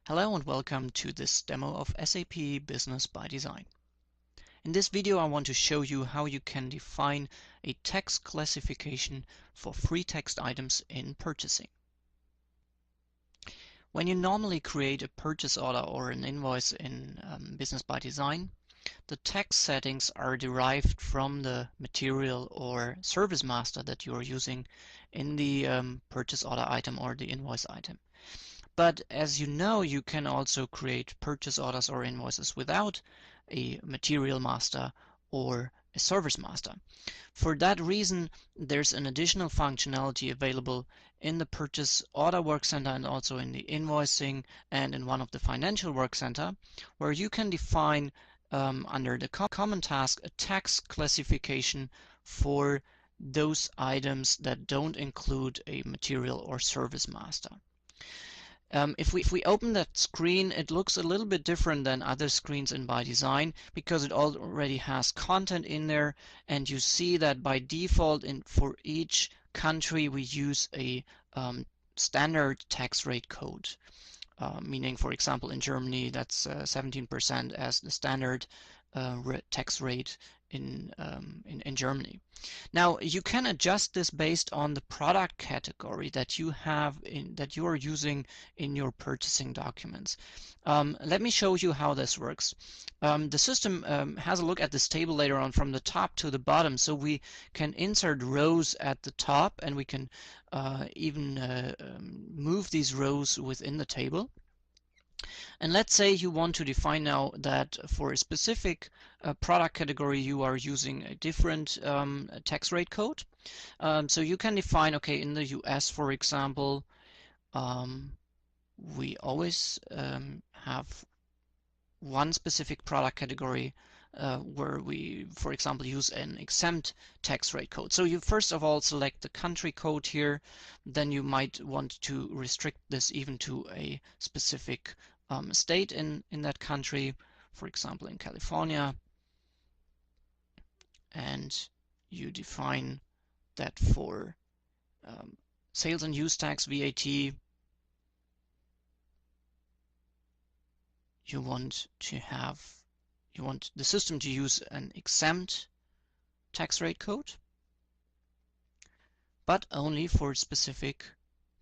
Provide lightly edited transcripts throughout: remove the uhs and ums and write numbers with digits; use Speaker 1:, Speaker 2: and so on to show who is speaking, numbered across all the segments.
Speaker 1: Hello and welcome to this demo of SAP Business by Design. In this video I want to show you how you can define a text classification for free text items in purchasing. When you normally create a purchase order or an invoice in Business by Design, the text settings are derived from the material or service master that you are using in the purchase order item or the invoice item. But as you know, you can also create purchase orders or invoices without a material master or a service master. For that reason, there's an additional functionality available in the purchase order work center and also in the invoicing and in one of the financial work center, where you can define under the common task a text classification for those items that don't include a material or service master. If we open that screen, it looks a little bit different than other screens in By Design because it already has content in there, and you see that by default for each country we use a standard tax rate code. Meaning, for example, in Germany that's 17% as the standard tax rate in Germany. Now you can adjust this based on the product category that you are using in your purchasing documents. Let me show you how this works. The system has a look at this table later on from the top to the bottom, so we can insert rows at the top and we can even move these rows within the table. And let's say you want to define now that for a specific product category you are using a different tax rate code. So you can define, okay, in the US, for example, we always have one specific product category where we, for example, use an exempt tax rate code. So you first of all select the country code here, then you might want to restrict this even to a specific state in that country, for example in California, and you define that for sales and use tax VAT you want the system to use an exempt tax rate code, but only for a specific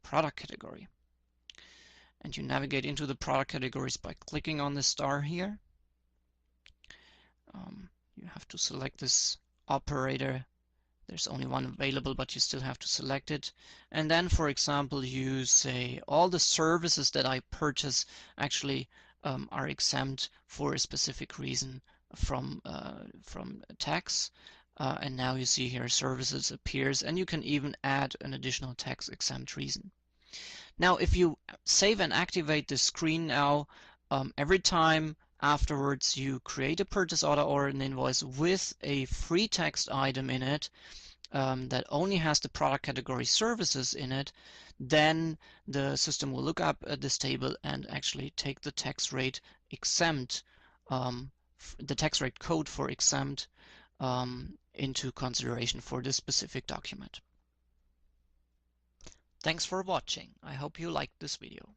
Speaker 1: product category. And you navigate into the product categories by clicking on the star here. You have to select this operator. There's only one available, but you still have to select it. And then, for example, you say all the services that I purchase actually are exempt for a specific reason from tax. And now you see here services appears, and you can even add an additional tax exempt reason. Now if you save and activate this screen now, every time afterwards you create a purchase order or an invoice with a free text item in it that only has the product category services in it, then the system will look up at this table and actually take the tax rate exempt, the tax rate code for exempt into consideration for this specific document. Thanks for watching. I hope you liked this video.